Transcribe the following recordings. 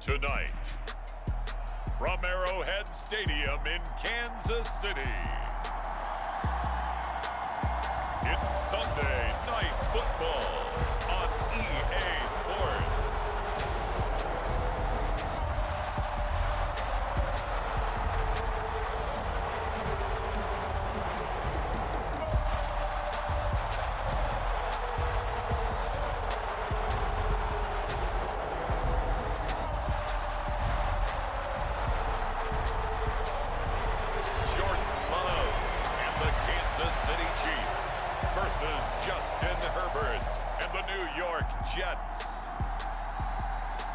Tonight, from Arrowhead Stadium in Kansas City, it's Sunday Night Football on EA Sports.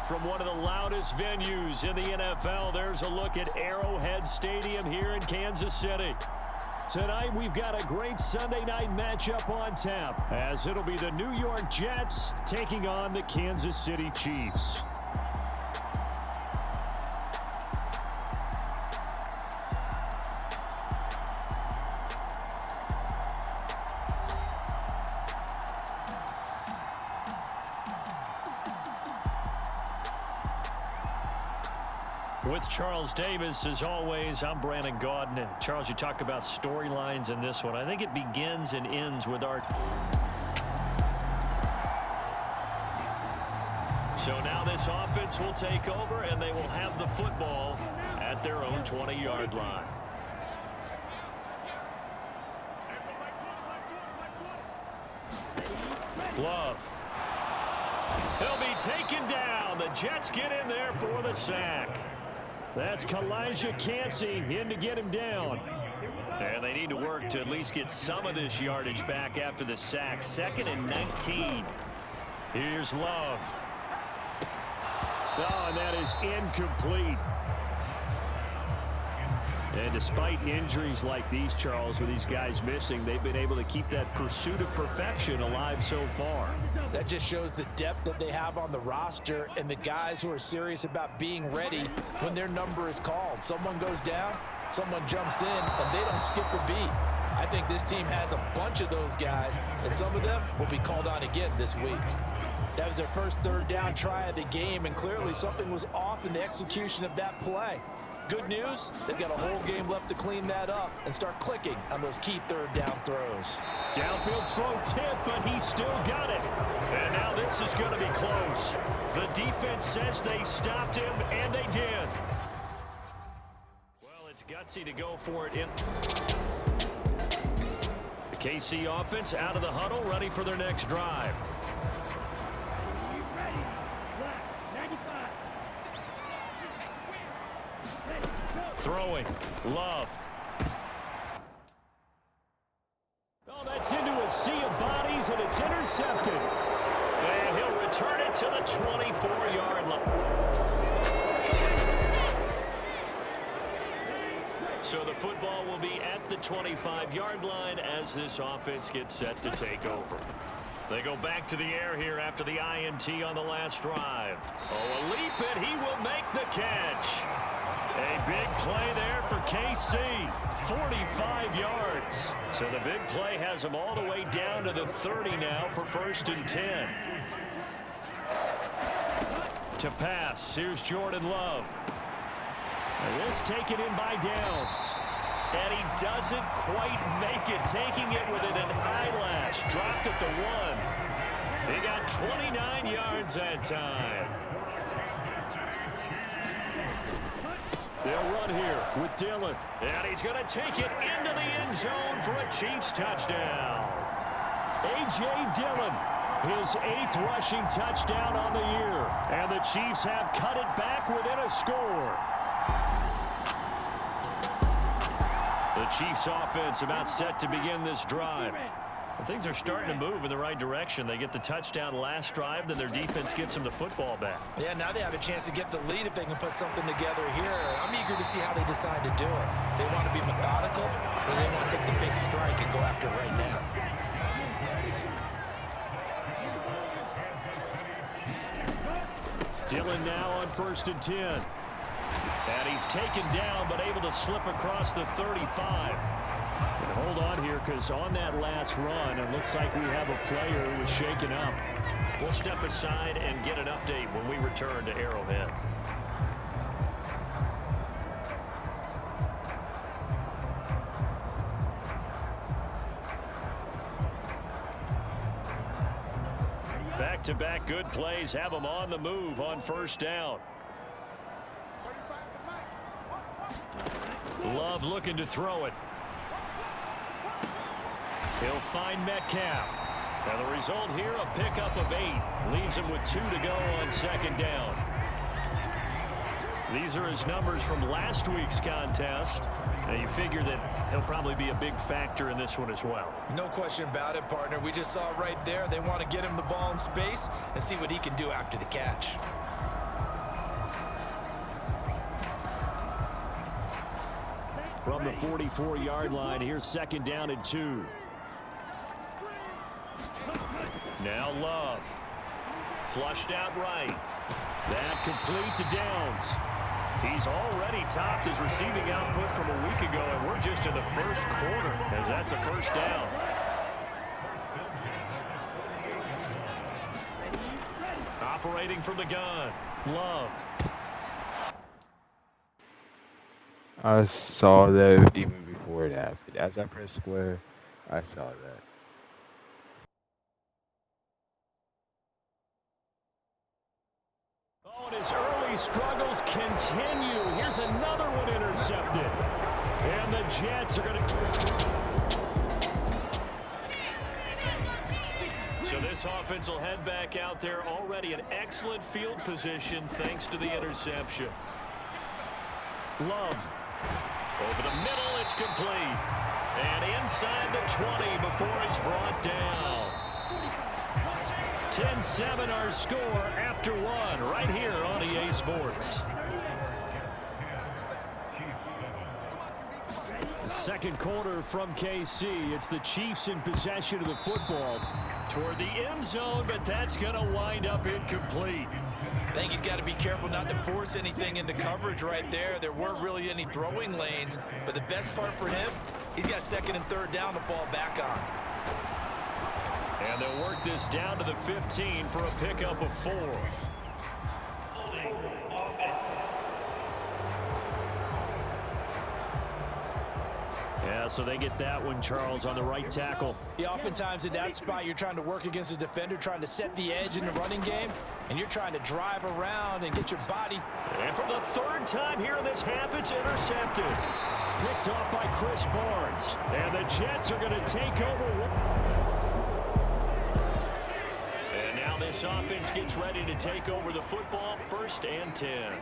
From one of the loudest venues in the NFL, there's a look at Arrowhead Stadium here in Kansas City. Tonight, we've got a great Sunday night matchup on tap, as it'll be the New York Jets taking on the Kansas City Chiefs. With Charles Davis, as always, I'm Brandon Gaudin. Charles, you talk about storylines in this one. I think it begins and ends with our... So now this offense will take over, and they will have the football at their own 20-yard line. Love. He'll be taken down. The Jets get in there for the sack. That's Kalijah Cansey in to get him down. And they need to work to at least get some of this yardage back after the sack. 2nd and 19. Here's Love. Oh, and that is incomplete. And despite injuries like these, Charles, with these guys missing, they've been able to keep that pursuit of perfection alive so far. That just shows the depth that they have on the roster and the guys who are serious about being ready when their number is called. Someone goes down, someone jumps in, and they don't skip a beat. I think this team has a bunch of those guys, and some of them will be called on again this week. That was their first third down try of the game, and clearly something was off in the execution of that play. Good news, they've got a whole game left to clean that up and start clicking on those key third down throws. Downfield throw tip, but he still got it. And now this is going to be close. The defense says they stopped him, and they did. Well, it's gutsy to go for it. The KC offense out of the huddle, ready for their next drive. Throwing. Love. Oh, that's into a sea of bodies, and it's intercepted. And he'll return it to the 24-yard line. So the football will be at the 25-yard line as this offense gets set to take over. They go back to the air here after the INT on the last drive. Oh, a leap, and he will make the catch. A big play there for KC, 45 yards. So the big play has them all the way down to the 30 now for 1st and 10. To pass, here's Jordan Love. And this taken in by Downs. And he doesn't quite make it, taking it within an eyelash. Dropped at the 1. He got 29 yards that time. They'll run here with Dillon. And he's going to take it into the end zone for a Chiefs touchdown. A.J. Dillon, his 8th rushing touchdown on the year. And the Chiefs have cut it back within a score. The Chiefs offense about set to begin this drive. Things are starting to move in the right direction. They get the touchdown last drive, then their defense gets them the football back. Yeah, now they have a chance to get the lead if they can put something together here. I'm eager to see how they decide to do it. If they want to be methodical, or they want to take the big strike and go after it right now. Dillon now on 1st and 10. And he's taken down, but able to slip across the 35. And hold on here, because on that last run, it looks like we have a player who was shaken up. We'll step aside and get an update when we return to Arrowhead. Back-to-back good plays have them on the move on first down. Love looking to throw it. He'll find Metcalf. And the result here, a pickup of 8. Leaves him with 2 to go on second down. These are his numbers from last week's contest. Now you figure that he'll probably be a big factor in this one as well. No question about it, partner. We just saw right there. They want to get him the ball in space and see what he can do after the catch. From the 44-yard line, here's second down and 2. Now Love. Flushed out right. That complete to Downs. He's already topped his receiving output from a week ago, and we're just in the first quarter as that's a first down. Operating from the gun, Love. I saw that even before it happened. As I pressed square, I saw that. Oh, and his early struggles continue. Here's another one intercepted. And the Jets are going to... So this offense will head back out there, already in excellent field position thanks to the interception. Love. Over the middle, it's complete. And inside the 20 before he's brought down. 10-7 our score after 1 right here on EA Sports. The second quarter from KC. It's the Chiefs in possession of the football toward the end zone, but that's going to wind up incomplete. I think he's got to be careful not to force anything into coverage right there. There weren't really any throwing lanes, but the best part for him, he's got second and third down to fall back on. And they'll work this down to the 15 for a pickup of 4. Yeah, so they get that one, Charles, on the right tackle. Yeah, oftentimes in that spot, you're trying to work against a defender, trying to set the edge in the running game, and you're trying to drive around and get your body. And for the third time here in this half, it's intercepted. Picked off by Chris Barnes. And the Jets are going to take over. And now this offense gets ready to take over the football, 1st and 10.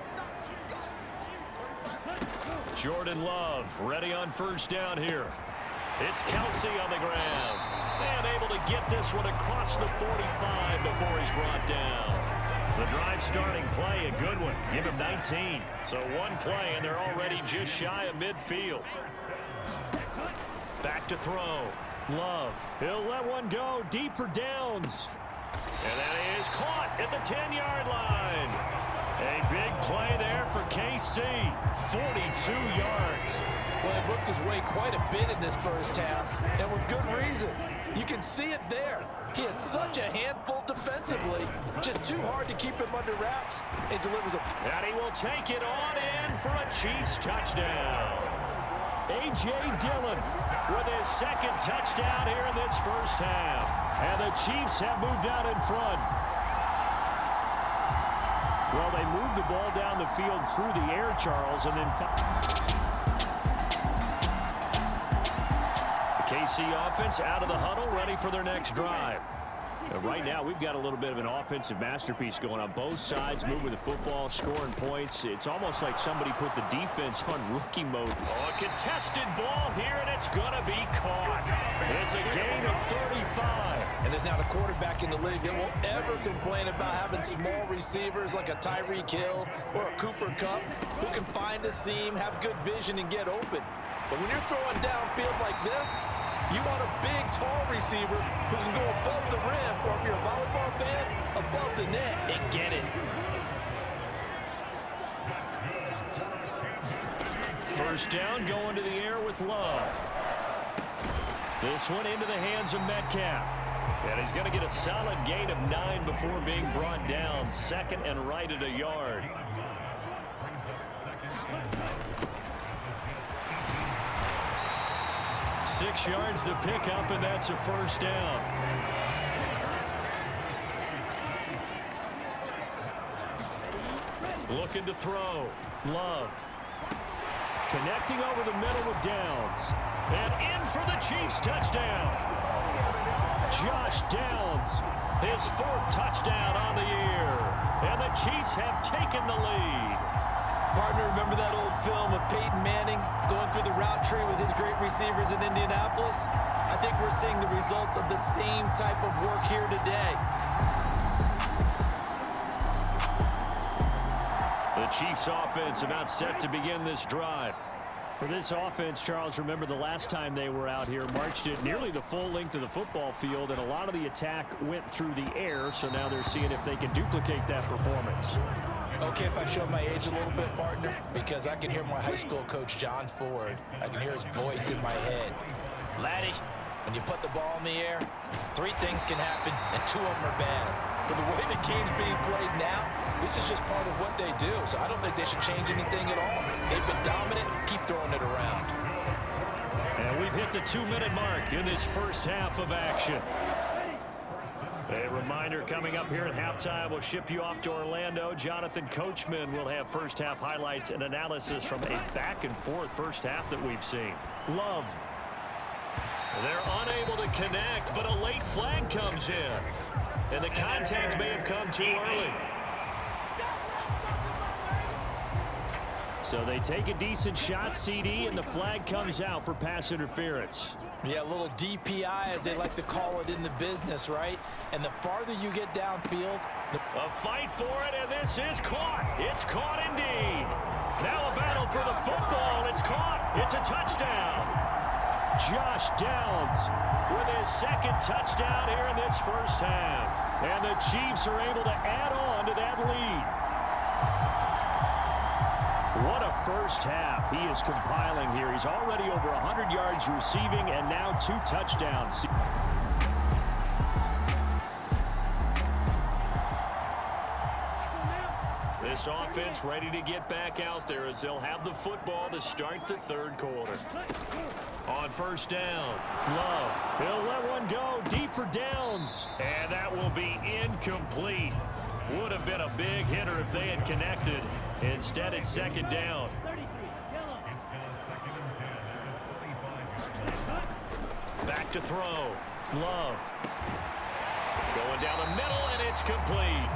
Jordan Love ready on first down here. It's Kelsey on the ground. And able to get this one across the 45 before he's brought down. The drive starting play, a good one. Give him 19. So one play, and they're already just shy of midfield. Back to throw. Love. He'll let one go deep for Downs. And that is caught at the 10-yard line. A big play there for KC. 42 yards. Well, he looked his way quite a bit in this first half, and with good reason. You can see it there. He is such a handful defensively. Just too hard to keep him under wraps. It delivers a... And he will take it on in for a Chiefs touchdown. A.J. Dillon with his second touchdown here in this first half. And the Chiefs have moved out in front. Well, they moved the ball down the field through the air, Charles, and then... The KC offense out of the huddle, ready for their next drive. Right now, we've got a little bit of an offensive masterpiece going on both sides, moving the football, scoring points. It's almost like somebody put the defense on rookie mode. Oh, a contested ball here, and it's going to be caught. It's a gain of 35. And there's not a quarterback in the league that will ever complain about having small receivers like a Tyreek Hill or a Cooper Kupp who can find a seam, have good vision, and get open. But when you're throwing downfield like this, you want a big, tall receiver who can go above the rim, or if you're a volleyball fan, above the net and get it. First down, going to the air with Love. This one into the hands of Metcalf. And he's going to get a solid gain of 9 before being brought down. Second and right at a yard. Six yards to pick up, and that's a first down. Looking to throw. Love. Connecting over the middle with Downs. And in for the Chiefs touchdown. Josh Downs, his 4th touchdown on the year. And the Chiefs have taken the lead. Partner, remember that old film of Peyton Manning going through the route tree with his great receivers in Indianapolis? I think we're seeing the results of the same type of work here today. The Chiefs offense about set to begin this drive. For this offense, Charles, remember the last time they were out here, marched it nearly the full length of the football field, and a lot of the attack went through the air, so now they're seeing if they can duplicate that performance. Okay, if I show my age a little bit, partner, because I can hear my high school coach, John Ford. I can hear his voice in my head. Laddie, when you put the ball in the air, 3 things can happen, and 2 of them are bad. But the way the game's being played now, this is just part of what they do, so I don't think they should change anything at all. They've been dominant. Keep throwing it around. And we've hit the 2-minute mark in this first half of action. A reminder coming up here at halftime, we'll ship you off to Orlando. Jonathan Coachman will have first half highlights and analysis from a back-and-forth first half that we've seen. Love. They're unable to connect, but a late flag comes in. And the contact may have come too early. So they take a decent shot, CD, and the flag comes out for pass interference. Yeah, a little DPI, as they like to call it in the business, right? And the farther you get downfield, a fight for it, and this is caught. It's caught indeed. Now a battle for the football. It's caught. It's a touchdown. Josh Downs with his 2nd touchdown here in this first half. And the Chiefs are able to add on to that lead. What a first half he is compiling here. He's already over 100 yards receiving and now 2 touchdowns. This offense ready to get back out there as they'll have the football to start the 3rd quarter. On first down, Love. He'll let one go deep for Downs. And that will be incomplete. Would have been a big hitter if they had connected. Instead, it's 2nd down. Back to throw. Love. Going down the middle, and it's complete.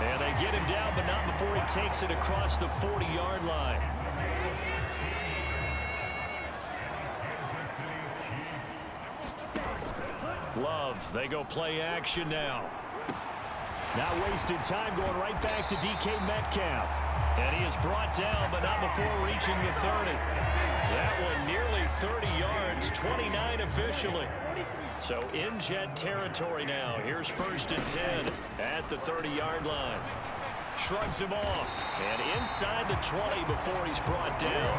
And they get him down, but not before he takes it across the 40-yard line. Love, they go play action now. Not wasting time, going right back to DK Metcalf. And he is brought down, but not before reaching the 30. That one nearly 30 yards, 29 officially. So in Jet territory now. Here's 1st and 10 at the 30-yard line. Shrugs him off. And inside the 20 before he's brought down.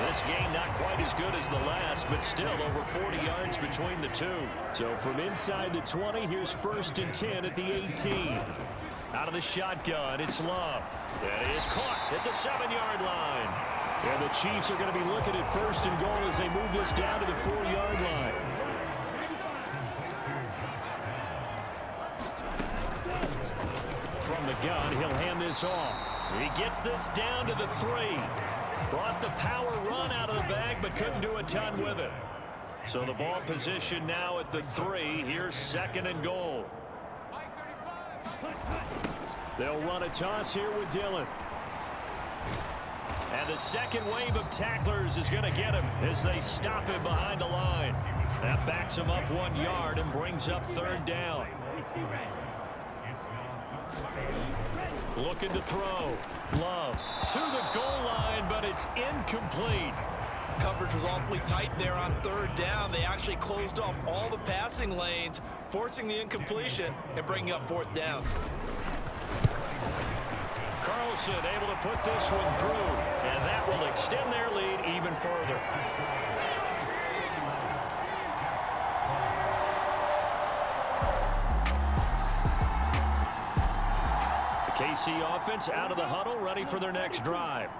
This game not quite as good as the last, but still over 40 yards between the two. So from inside the 20, here's 1st and 10 at the 18. Out of the shotgun, it's Love. That is caught at the 7-yard line. And the Chiefs are going to be looking at 1st and goal as they move this down to the 4-yard line. From the gun, he'll hand this off. He gets this down to the 3. Brought the power run out of the bag, but couldn't do a ton with it. So the ball position now at the 3. Here's 2nd and goal. They'll run a toss here with Dillon. And the second wave of tacklers is going to get him as they stop him behind the line. That backs him up 1 yard and brings up 3rd down. Looking to throw. Love to the goal line, but it's incomplete. coverage was awfully tight there on 3rd down. They actually closed off all the passing lanes, forcing the incompletion and bringing up 4th down. Carlson able to put this one through, and that will extend their lead even further. The KC offense out of the huddle, ready for their next drive.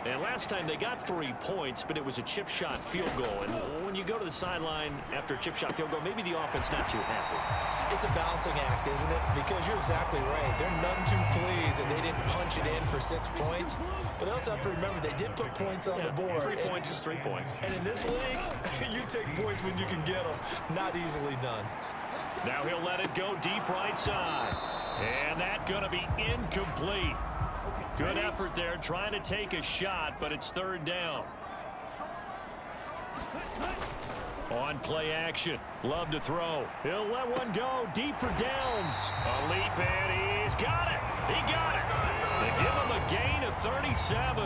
And last time they got 3 points, but it was a chip shot field goal. And when you go to the sideline after a chip shot field goal, maybe the offense not too happy. It's a balancing act, isn't it? Because you're exactly right. They're none too pleased, and they didn't punch it in for 6 points. But they also have to remember they did put points on the board. 3 points is 3 points. And in this league, you take points when you can get them. Not easily done. Now he'll let it go deep right side. And that's going to be incomplete. Good effort there trying to take a shot, but it's 3rd down. On play action. Love to throw. He'll let one go deep for downs. A leap, and he's got it. He got it. They give him a gain of 37.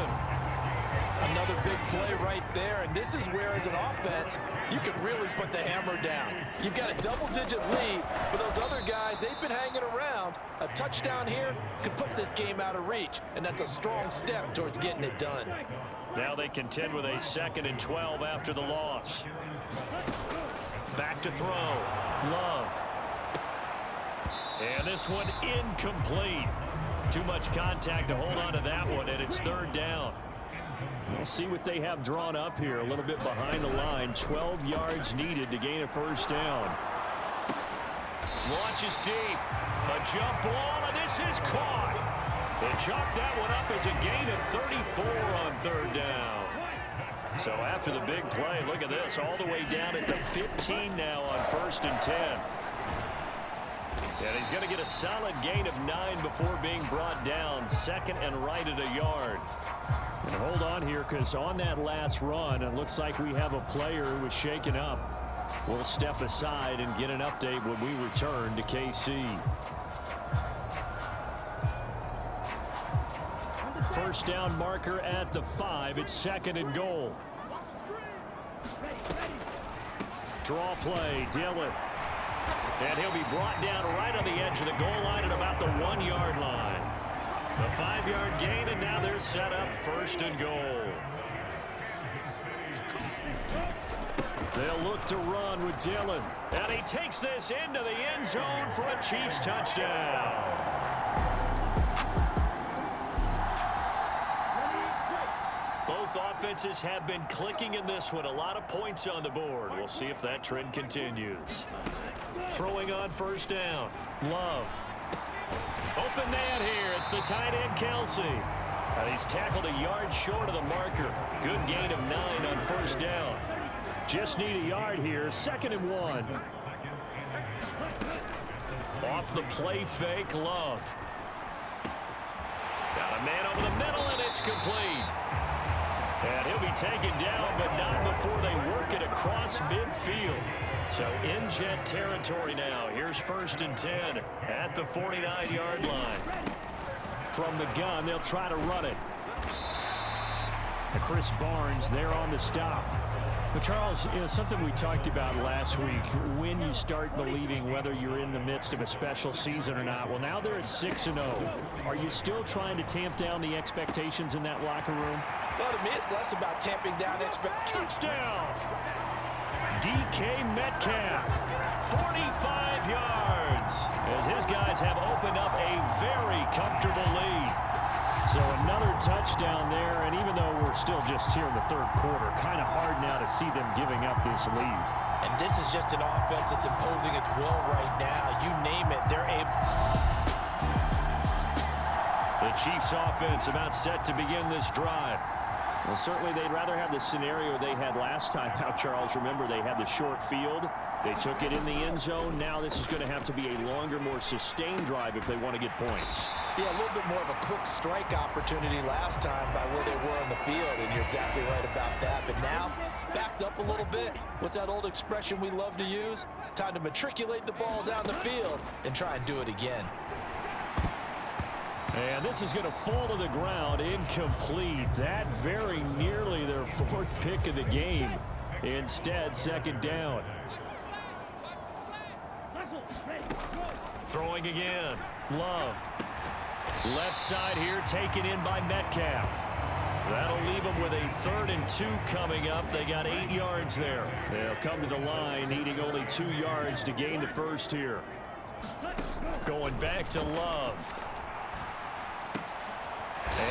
Another big play right there, and this is where, as an offense, you can really put the hammer down. You've got a double-digit lead, but those other guys, they've been hanging around. A touchdown here could put this game out of reach, and that's a strong step towards getting it done. Now they contend with a 2nd and 12 after the loss. Back to throw. Love. And this one incomplete. Too much contact to hold on to that one, and it's 3rd down. We'll see what they have drawn up here. A little bit behind the line. 12 yards needed to gain a 1st down. Launches deep. A jump ball, and this is caught. They chalk that one up as a gain of 34 on 3rd down. So after the big play, look at this. All the way down at the 15 now on 1st and 10. And he's going to get a solid gain of 9 before being brought down. 2nd and right at a yard. And hold on here, because on that last run, it looks like we have a player who was shaken up. We'll step aside and get an update when we return to KC. 1st down marker at the 5. It's 2nd and goal. Draw play, Dillon. And he'll be brought down right on the edge of the goal line at about the 1-yard line. The 5-yard gain, and now they're set up 1st and goal. They'll look to run with Dillon. And he takes this into the end zone for a Chiefs touchdown. Both offenses have been clicking in this one. A lot of points on the board. We'll see if that trend continues. Throwing on 1st down. Love. Open man here. It's the tight end, Kelsey. And he's tackled a yard short of the marker. Good gain of 9 on 1st down. Just need a yard here. 2nd and 1. Off the play fake, Love. Got a man over the middle, and it's complete. And he'll be taken down, but not before they work it across midfield. So in jet territory now. Here's 1st and 10 at the 49-yard line. From the gun, they'll try to run it. Chris Barnes there on the stop. But Charles, something we talked about last week, when you start believing whether you're in the midst of a special season or not. Well, now they're at 6-0. Are you still trying to tamp down the expectations in that locker room? Well, to me, it's less about tamping down expectations. Touchdown! DK Metcalf, 45 yards, as his guys have opened up a very comfortable lead. So another touchdown there, and even though we're still just here in the 3rd quarter, kind of hard now to see them giving up this lead. And this is just an offense that's imposing its will right now. You name it, they're able. The Chiefs offense about set to begin this drive. Well, certainly they'd rather have the scenario they had last time out, Charles. Remember, they had the short field. They took it in the end zone. Now this is going to have to be a longer, more sustained drive if they want to get points. Yeah, a little bit more of a quick strike opportunity last time by where they were on the field, and you're exactly right about that. But now, backed up a little bit. What's that old expression we love to use? Time to matriculate the ball down the field and try and do it again. And this is going to fall to the ground, incomplete. That very nearly their 4th pick of the game. Instead, 2nd down. Throwing again. Love. Left side here taken in by Metcalf. That'll leave them with a 3rd and 2 coming up. They got 8 yards there. They'll come to the line needing only 2 yards to gain the 1st here. Going back to Love.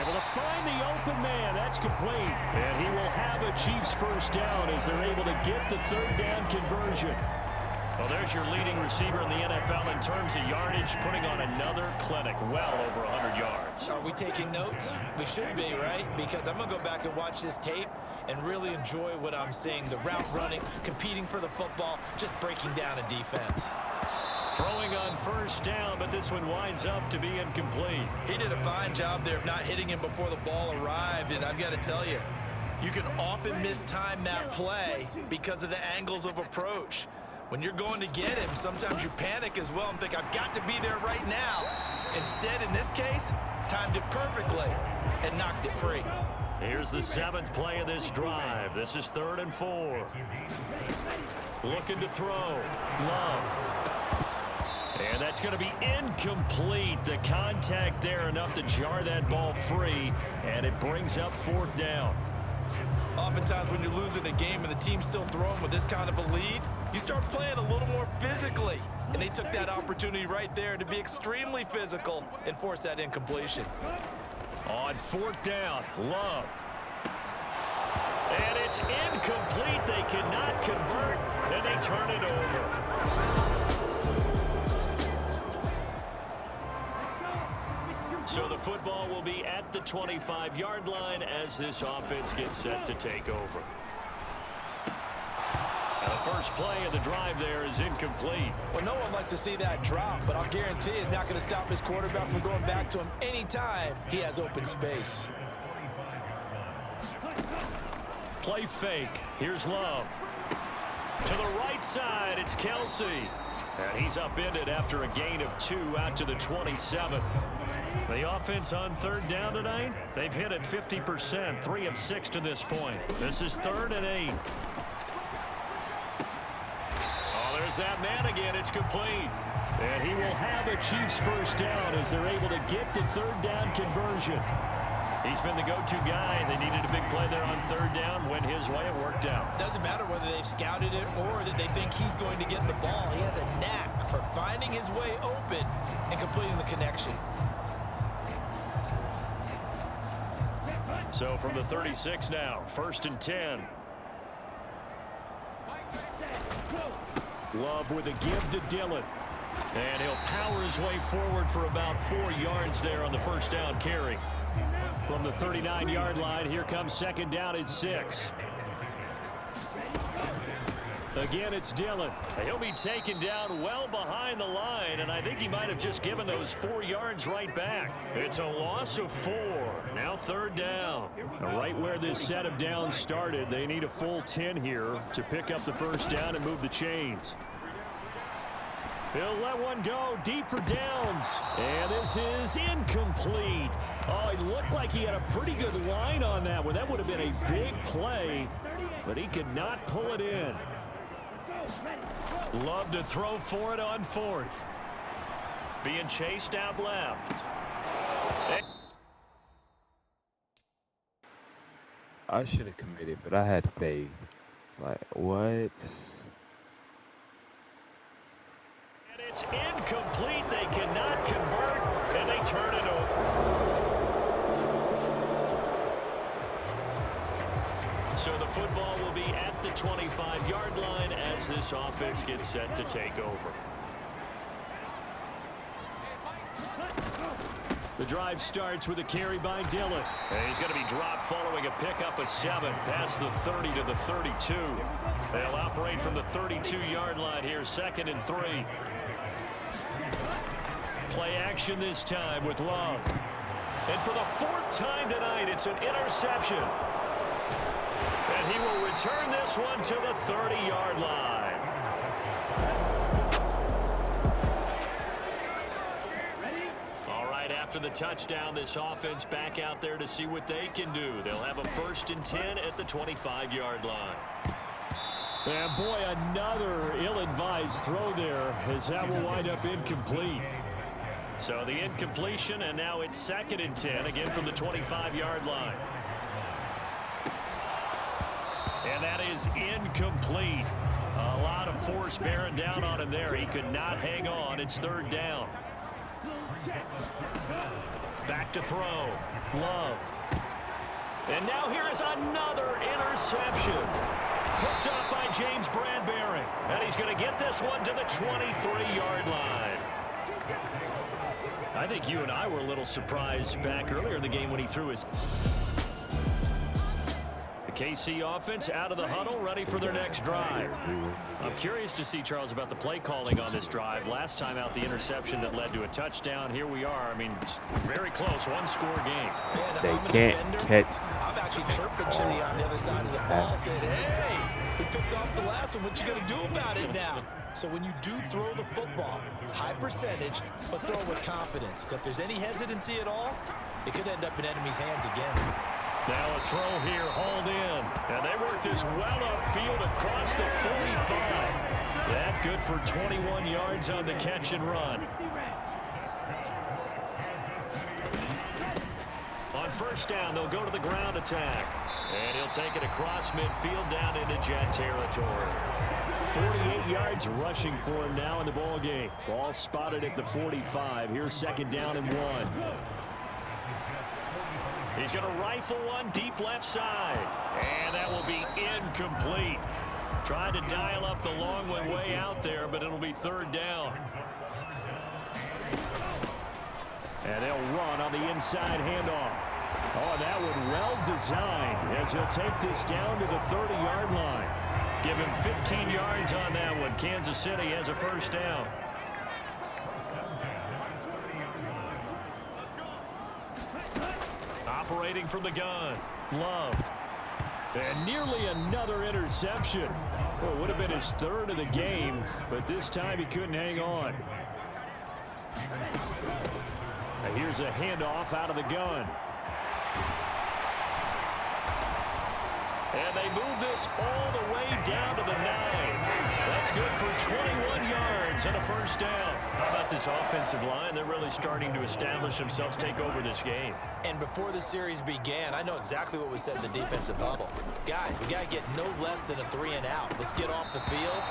Able to find the open man. That that's complete. And he will have a Chiefs first down as they're able to get the third down conversion. Well, there's your leading receiver in the NFL in terms of yardage, putting on another clinic, well over 100 yards. Are we taking notes? We should be, right? Because I'm going to go back and watch this tape and really enjoy what I'm seeing. The route running, competing for the football, just breaking down a defense. Throwing on first down, but this one winds up to be incomplete. He did a fine job there of not hitting him before the ball arrived, and I've got to tell you, you can often mistime that play because of the angles of approach. When you're going to get him, sometimes you panic as well and think, I've got to be there right now. Instead, in this case, timed it perfectly and knocked it free. Here's the 7th play of this drive. This is 3rd and 4. Looking to throw. Love. And that's going to be incomplete. The contact there enough to jar that ball free, and it brings up 4th down. Oftentimes when you're losing a game and the team's still throwing with this kind of a lead, you start playing a little more physically. And they took that opportunity right there to be extremely physical and force that incompletion. On 4th down, Love. And it's incomplete. They cannot convert, and they turn it over. So the football will be at the 25-yard line as this offense gets set to take over. And the first play of the drive there is incomplete. Well, no one likes to see that drop, but I'll guarantee it's not going to stop his quarterback from going back to him anytime he has open space. Play fake. Here's Love. To the right side, it's Kelsey. And he's upended after a gain of 2 out to the 27. The offense on 3rd down tonight, they've hit it 50%, 3 of 6 to this point. This is 3rd and 8. Oh, there's that man again. It's complete. And he will have a Chiefs first down as they're able to get the 3rd down conversion. He's been the go-to guy. They needed a big play there on 3rd down. Went his way. It worked out. Doesn't matter whether they've scouted it or that they think he's going to get the ball. He has a knack for finding his way open and completing the connection. So from the 36 now, 1st and 10. Love with a give to Dillon. And he'll power his way forward for about 4 yards there on the first down carry. From the 39-yard line, here comes 2nd down at 6. Again, it's Dillon. He'll be taken down well behind the line, and I think he might have just given those 4 yards right back. It's a loss of 4. Now 3rd down. Right where this set of downs started, they need a full 10 here to pick up the first down and move the chains. He'll let one go deep for downs. And this is incomplete. Oh, it looked like he had a pretty good line on that one. That would have been a big play, but he could not pull it in. Love to throw for it on 4th. Being chased out left. I should have committed, but I had faith. Like, what? And it's incomplete. They cannot convert, and they turn it over. So the football will be at the 25-yard line as this offense gets set to take over. The drive starts with a carry by Dillon. And he's going to be dropped following a pickup of 7 past the 30 to the 32. They'll operate from the 32-yard line here, 2nd and 3. Play action this time with Love. And for the 4th time tonight, it's an interception. And he will return this one to the 30-yard line. All right, after the touchdown, this offense back out there to see what they can do. They'll have a 1st and 10 at the 25-yard line. And boy, another ill-advised throw there as that will wind up incomplete. So the incompletion, and now it's 2nd and 10, again from the 25-yard line. And that is incomplete. A lot of force bearing down on him there. He could not hang on. It's 3rd down. Back to throw. Love. And now here is another interception. Picked up by James Bradbury. And he's going to get this one to the 23-yard line. I think you and I were a little surprised back earlier in the game when he threw his... The KC offense out of the huddle, ready for their next drive. I'm curious to see, Charles, about the play calling on this drive. Last time out, the interception that led to a touchdown. Here we are. I mean, very close, one-score game. Man, They I'm a can't defender, catch. I'm actually chirping Chili on the other side of the ball, saying, hey, we picked off the last one. What you going to do about it now? So when you do throw the football, high percentage, but throw with confidence. Because if there's any hesitancy at all, it could end up in enemy's hands again. Now a throw here, hauled in. And they work this well upfield across the 45. That good for 21 yards on the catch and run. On first down, they'll go to the ground attack. And he'll take it across midfield down into Jet territory. 48 yards rushing for him now in the ball game. Ball spotted at the 45. Here's second down and 1. He's going to rifle one deep left side. And that will be incomplete. Tried to dial up the long one way out there, but it'll be third down. And they'll run on the inside handoff. Oh, that one well designed as he'll take this down to the 30-yard line. Give him 15 yards on that one. Kansas City has a first down. Operating from the gun, Love. And nearly another interception. Well, it would have been his third of the game, but this time he couldn't hang on. And here's a handoff out of the gun. And they move this all the way down to the 9. That's good for 21 yards and a first down. How about this offensive line? They're really starting to establish themselves, take over this game. And before the series began, I know exactly what was said in the defensive huddle. Guys, we got to get no less than a 3 and out. Let's get off the field.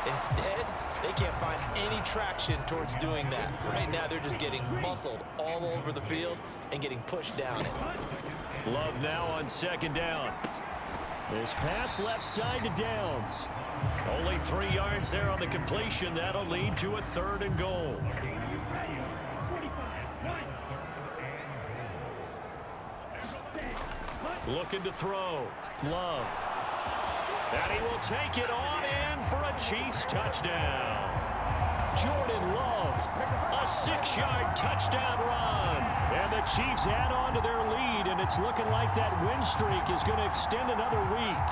Instead, they can't find any traction towards doing that. Right now, they're just getting muscled all over the field and getting pushed down it. Love now on second down. This pass left side to Downs. Only 3 yards there on the completion. That'll lead to a third and goal. Looking to throw. Love. And he will take it on in for a Chiefs touchdown. Jordan Love, a 6-yard touchdown run. And the Chiefs add on to their lead, and it's looking like that win streak is going to extend another week.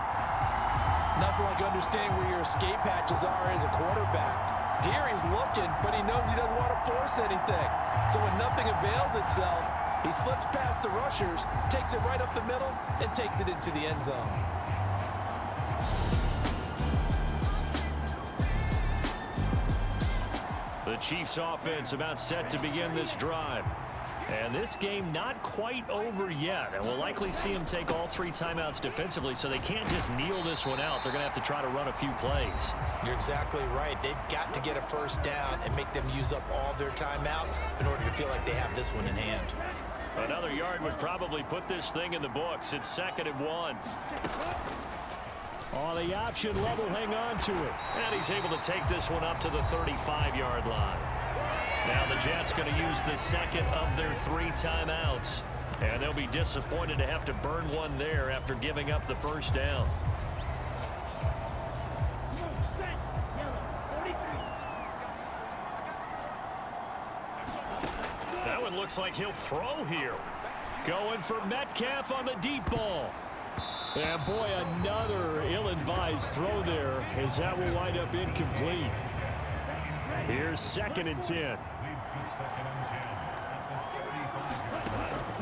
Nothing like understanding where your escape hatches are as a quarterback. Here he's looking, but he knows he doesn't want to force anything. So when nothing avails itself, he slips past the rushers, takes it right up the middle, and takes it into the end zone. The Chiefs offense about set to begin this drive. And this game not quite over yet. And we'll likely see them take all 3 timeouts defensively, so they can't just kneel this one out. They're going to have to try to run a few plays. You're exactly right. They've got to get a first down and make them use up all their timeouts in order to feel like they have this one in hand. Another yard would probably put this thing in the books. It's second and 1. On the option level, hang on to it. And he's able to take this one up to the 35-yard line. Now the Jets going to use the second of their 3 timeouts. And they'll be disappointed to have to burn one there after giving up the first down. That one looks like he'll throw here. Going for Metcalf on the deep ball. And boy, another ill-advised throw there as that will wind up incomplete. Here's second and 10.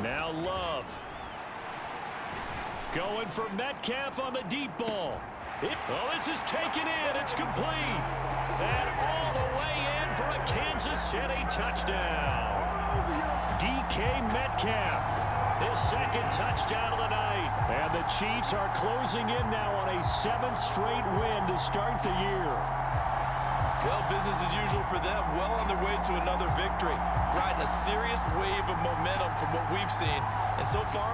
Now Love. Going for Metcalf on the deep ball. This is taken in. It's complete. And all the way in for a Kansas City touchdown. DK Metcalf, his second touchdown of the night. And the Chiefs are closing in now on a 7th straight win to start the year. Well, business as usual for them. Well on their way to another victory. Riding a serious wave of momentum from what we've seen. And so far,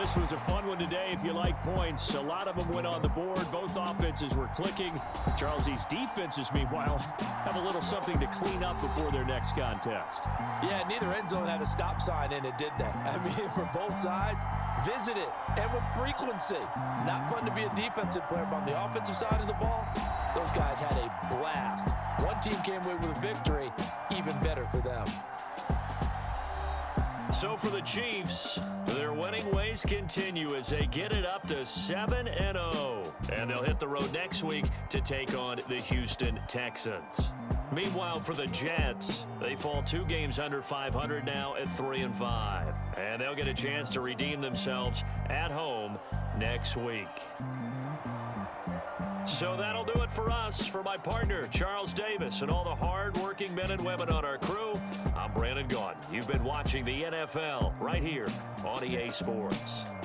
This was a fun one today if you like points. A lot of them went on the board. Both offenses were clicking. Charles, these defenses, meanwhile, have a little something to clean up before their next contest. Yeah, neither end zone had a stop sign in it, did they? I mean, for both sides, visit it, and with frequency. Not fun to be a defensive player, but on the offensive side of the ball, those guys had a blast. One team came away with a victory, even better for them. So for the Chiefs, their winning ways continue as they get it up to 7-0. And they'll hit the road next week to take on the Houston Texans. Meanwhile, for the Jets, they fall 2 games under 500 now at 3-5. And they'll get a chance to redeem themselves at home next week. So that'll do it for us. For my partner, Charles Davis, and all the hard-working men and women on our crew, I'm Brandon Gaudin. You've been watching the NFL right here on EA Sports.